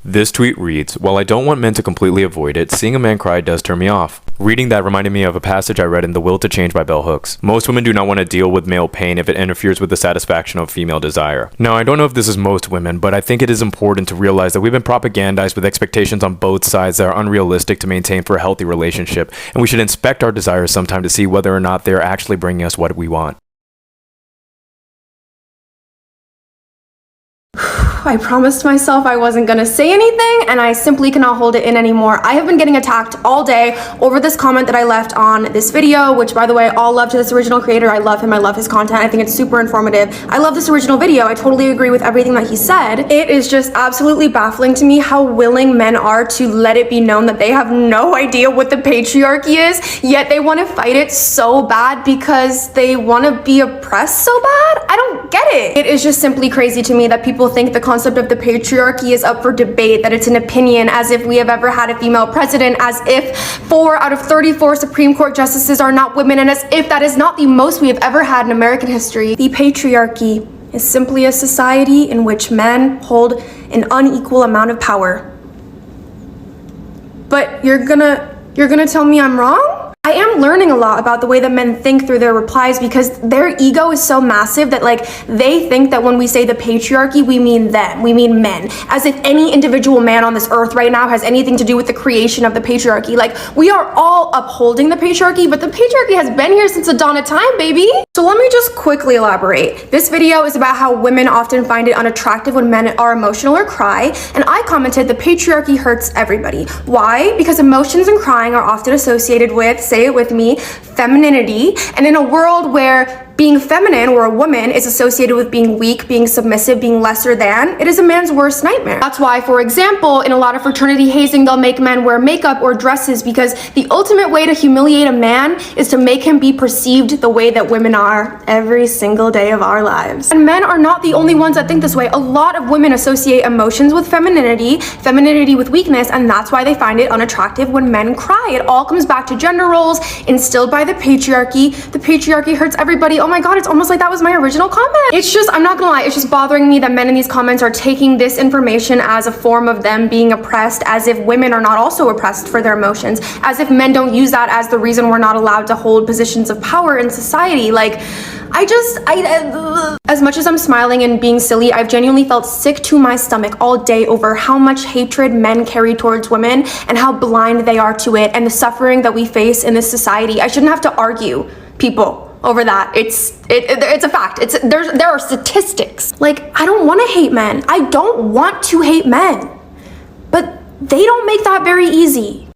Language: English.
This tweet reads, "While I don't want men to completely avoid it, seeing a man cry does turn me off." Reading that reminded me of a passage I read in The Will to Change by Bell Hooks. Most women do not want to deal with male pain if it interferes with the satisfaction of female desire. Now, I don't know if this is most women, but I think it is important to realize that we've been propagandized with expectations on both sides that are unrealistic to maintain for a healthy relationship, and we should inspect our desires sometime to see whether or not they are actually bringing us what we want. I promised myself I wasn't gonna say anything, and I simply cannot hold it in anymore. I have been getting attacked all day over this comment that I left on this video, which, by the way, all love to this original creator. I love him, I love his content, I think it's super informative. I love this original video, I totally agree with everything that he said. It is just absolutely baffling to me how willing men are to let it be known that they have no idea what the patriarchy is, yet they want to fight it so bad because they want to be oppressed so bad? I don't get it. It is just simply crazy to me that people think the concept of the patriarchy is up for debate, that it's an opinion, as if we have ever had a female president, as if 4 out of 34 Supreme Court justices are not women, and as if that is not the most we have ever had in American history. The patriarchy is simply a society in which men hold an unequal amount of power. But you're gonna tell me I'm wrong? I am learning a lot about the way that men think through their replies, because their ego is so massive that they think that when we say the patriarchy, we mean them, we mean men, as if any individual man on this earth right now has anything to do with the creation of the patriarchy. We are all upholding the patriarchy, but the patriarchy has been here since the dawn of time, baby. So let me just quickly elaborate. This video is about how women often find it unattractive when men are emotional or cry, and I commented the patriarchy hurts everybody. Why? Because emotions and crying are often associated with, say it with me, femininity, and in a world where being feminine or a woman is associated with being weak, being submissive, being lesser than, it is a man's worst nightmare. That's why, for example, in a lot of fraternity hazing, they'll make men wear makeup or dresses, because the ultimate way to humiliate a man is to make him be perceived the way that women are every single day of our lives. And men are not the only ones that think this way. A lot of women associate emotions with femininity, femininity with weakness, and that's why they find it unattractive when men cry. It all comes back to gender roles instilled by the patriarchy. The patriarchy hurts everybody. Oh my god, it's almost like that was my original comment. It's just, I'm not gonna lie, it's just bothering me that men in these comments are taking this information as a form of them being oppressed, as if women are not also oppressed for their emotions, as if men don't use that as the reason we're not allowed to hold positions of power in society. As much as I'm smiling and being silly, I've genuinely felt sick to my stomach all day over how much hatred men carry towards women and how blind they are to it, and the suffering that we face in this society. I shouldn't have to argue people over that. It's a fact. There are statistics. I don't want to hate men. I don't want to hate men. But they don't make that very easy.